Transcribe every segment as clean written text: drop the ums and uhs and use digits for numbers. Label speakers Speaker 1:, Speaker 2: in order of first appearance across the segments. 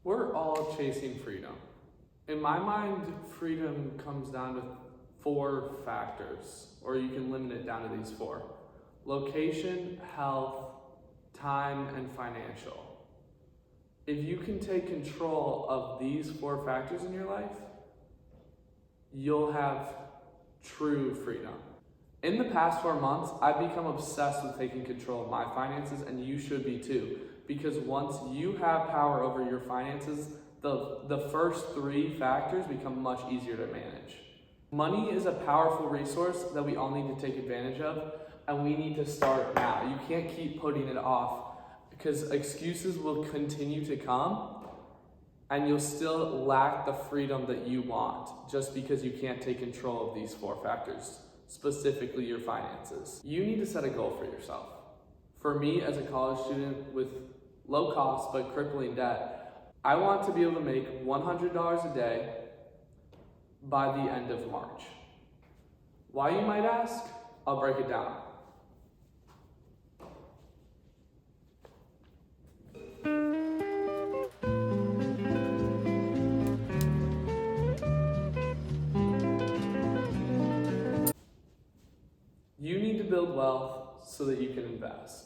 Speaker 1: We're all chasing freedom. In my mind, freedom comes down to 4 factors, or you can limit it down to these 4. Location, health, time, and financial. If you can take control of these 4 factors in your life, you'll have true freedom. In the past 4 months, I've become obsessed with taking control of my finances, and you should be too. Because once you have power over your finances, the first 3 factors become much easier to manage. Money is a powerful resource that we all need to take advantage of, and we need to start now. You can't keep putting it off because excuses will continue to come and you'll still lack the freedom that you want just because you can't take control of these 4 factors, specifically your finances. You need to set a goal for yourself. For me, as a college student with low cost but crippling debt, I want to be able to make $100 a day by the end of March. Why, you might ask? I'll break it down. You need to build wealth so that you can invest.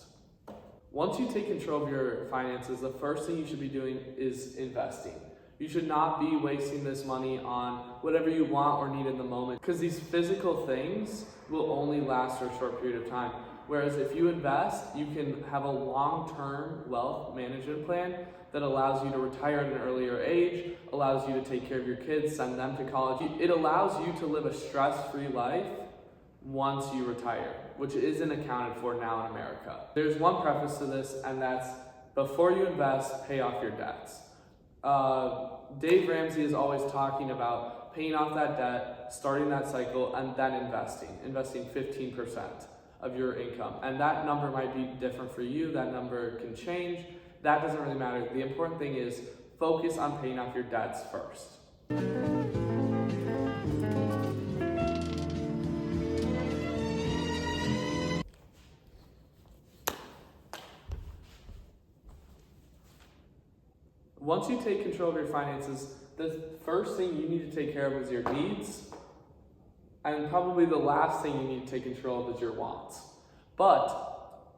Speaker 1: Once you take control of your finances, the first thing you should be doing is investing. You should not be wasting this money on whatever you want or need in the moment, because these physical things will only last for a short period of time. Whereas if you invest, you can have a long-term wealth management plan that allows you to retire at an earlier age, allows you to take care of your kids, send them to college. It allows you to live a stress-free life once you retire, which isn't accounted for now in America. There's one preface to this, and that's before you invest, pay off your debts. Dave Ramsey is always talking about paying off that debt, starting that cycle, and then investing 15% of your income. And that number might be different for you. That number can change. That doesn't really matter. The important thing is focus on paying off your debts first. Once you take control of your finances, the first thing you need to take care of is your needs, and probably the last thing you need to take control of is your wants. But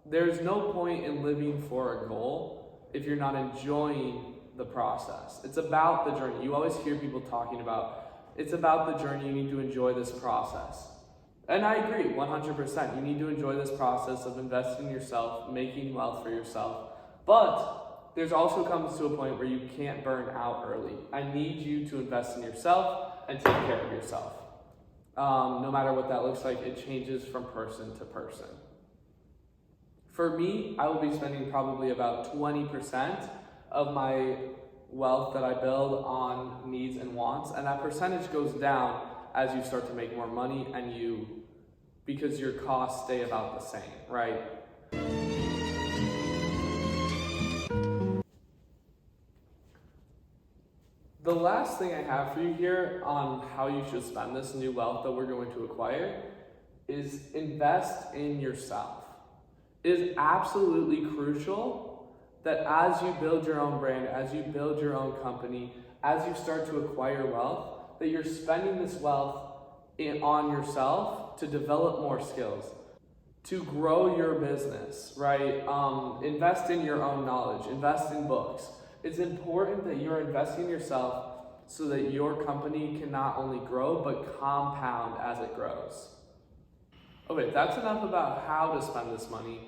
Speaker 1: there's no point in living for a goal if you're not enjoying the process. It's about the journey. You always hear people talking about, it's about the journey, you need to enjoy this process. And I agree, 100%. You need to enjoy this process of investing in yourself, making wealth for yourself. But there's also comes to a point where you can't burn out early. I need you to invest in yourself and take care of yourself. No matter what that looks like, it changes from person to person. For me, I will be spending probably about 20% of my wealth that I build on needs and wants, and that percentage goes down as you start to make more money and because your costs stay about the same, right? The last thing I have for you here on how you should spend this new wealth that we're going to acquire is invest in yourself. It is absolutely crucial that as you build your own brand, as you build your own company, as you start to acquire wealth, that you're spending this wealth on yourself to develop more skills, to grow your business, right? Invest in your own knowledge, invest in books. It's important that you're investing in yourself so that your company can not only grow, but compound as it grows. Okay, that's enough about how to spend this money.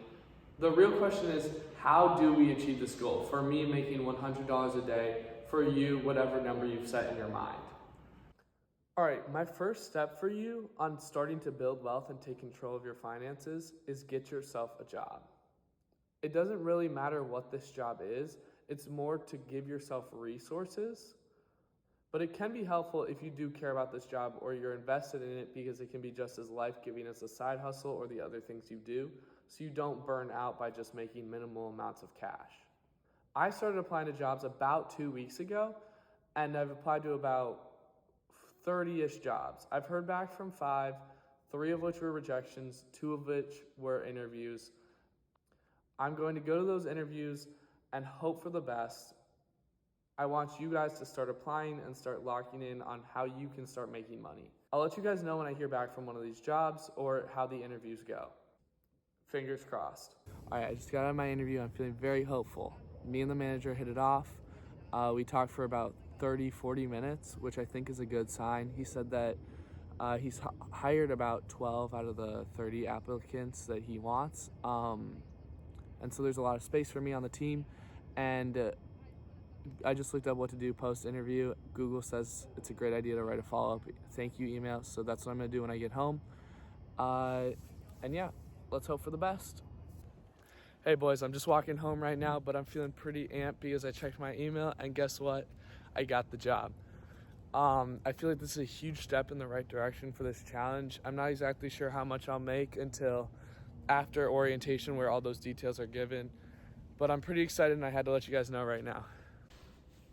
Speaker 1: The real question is, how do we achieve this goal? For me, making $100 a day. For you, whatever number you've set in your mind. All right, my first step for you on starting to build wealth and take control of your finances is get yourself a job. It doesn't really matter what this job is. It's more to give yourself resources, but it can be helpful if you do care about this job or you're invested in it because it can be just as life-giving as a side hustle or the other things you do, so you don't burn out by just making minimal amounts of cash. I started applying to jobs about 2 weeks ago, and I've applied to about 30-ish jobs. I've heard back from 5, 3 of which were rejections, 2 of which were interviews. I'm going to go to those interviews and hope for the best I want you guys to start applying and start locking in on how you can start making money. I'll let you guys know when I hear back from one of these jobs or how the interviews go. Fingers crossed. All right, I just got out of my interview. I'm feeling very hopeful. Me and the manager hit it off. We talked for about 30-40 minutes, which I think is a good sign. He said that he's hired about 12 out of the 30 applicants that he wants. And so there's a lot of space for me on the team. And I just looked up what to do post-interview. Google says it's a great idea to write a follow-up thank you email. So that's what I'm going to do when I get home. And yeah, let's hope for the best. Hey boys, I'm just walking home right now, but I'm feeling pretty amped because I checked my email and guess what? I got the job. I feel like this is a huge step in the right direction for this challenge. I'm not exactly sure how much I'll make until after orientation where all those details are given, but I'm pretty excited and I had to let you guys know right now.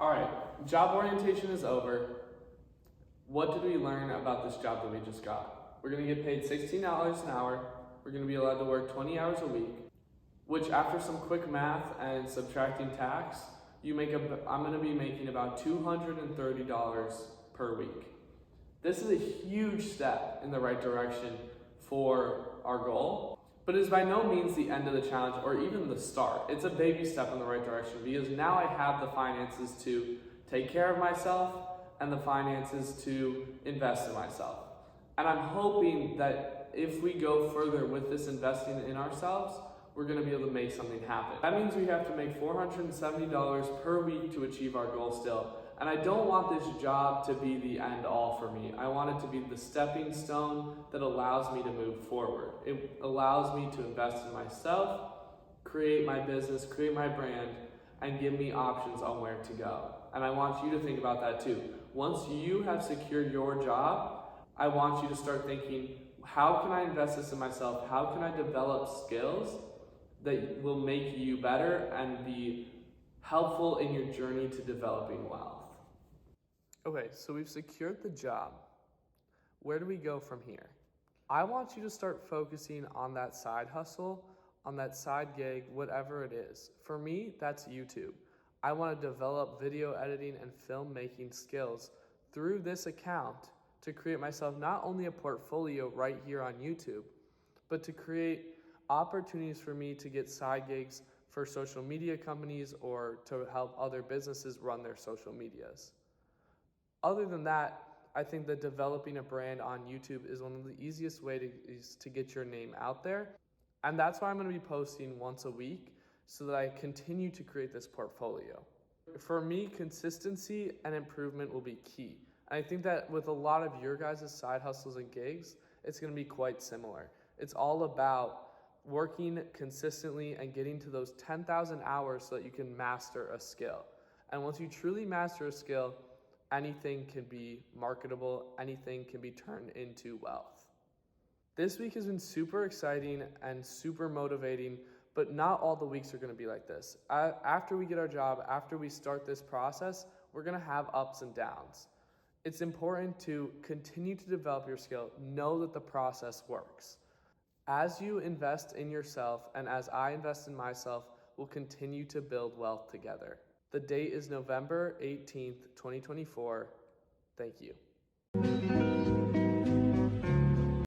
Speaker 1: All right, job orientation is over. What did we learn about this job that we just got? We're gonna get paid $16 an hour. We're gonna be allowed to work 20 hours a week, which after some quick math and subtracting tax, I'm gonna be making about $230 per week. This is a huge step in the right direction for our goal, but it's by no means the end of the challenge or even the start. It's a baby step in the right direction because now I have the finances to take care of myself and the finances to invest in myself. And I'm hoping that if we go further with this investing in ourselves, we're gonna be able to make something happen. That means we have to make $470 per week to achieve our goal still. And I don't want this job to be the end all for me. I want it to be the stepping stone that allows me to move forward. It allows me to invest in myself, create my business, create my brand, and give me options on where to go. And I want you to think about that too. Once you have secured your job, I want you to start thinking, how can I invest this in myself? How can I develop skills that will make you better and be helpful in your journey to developing wealth? Okay, so we've secured the job. Where do we go from here? I want you to start focusing on that side hustle, on that side gig, whatever it is. For me, that's YouTube. I want to develop video editing and filmmaking skills through this account to create myself not only a portfolio right here on YouTube, but to create opportunities for me to get side gigs for social media companies or to help other businesses run their social medias. Other than that, I think that developing a brand on YouTube is one of the easiest ways to get your name out there. And that's why I'm going to be posting once a week so that I continue to create this portfolio. For me, consistency and improvement will be key. And I think that with a lot of your guys' side hustles and gigs, it's going to be quite similar. It's all about working consistently and getting to those 10,000 hours so that you can master a skill. And once you truly master a skill, anything can be marketable, anything can be turned into wealth. This week has been super exciting and super motivating, but not all the weeks are gonna be like this. After we get our job, after we start this process, we're gonna have ups and downs. It's important to continue to develop your skill, know that the process works. As you invest in yourself and as I invest in myself, we'll continue to build wealth together. The date is November 18th, 2024. Thank you.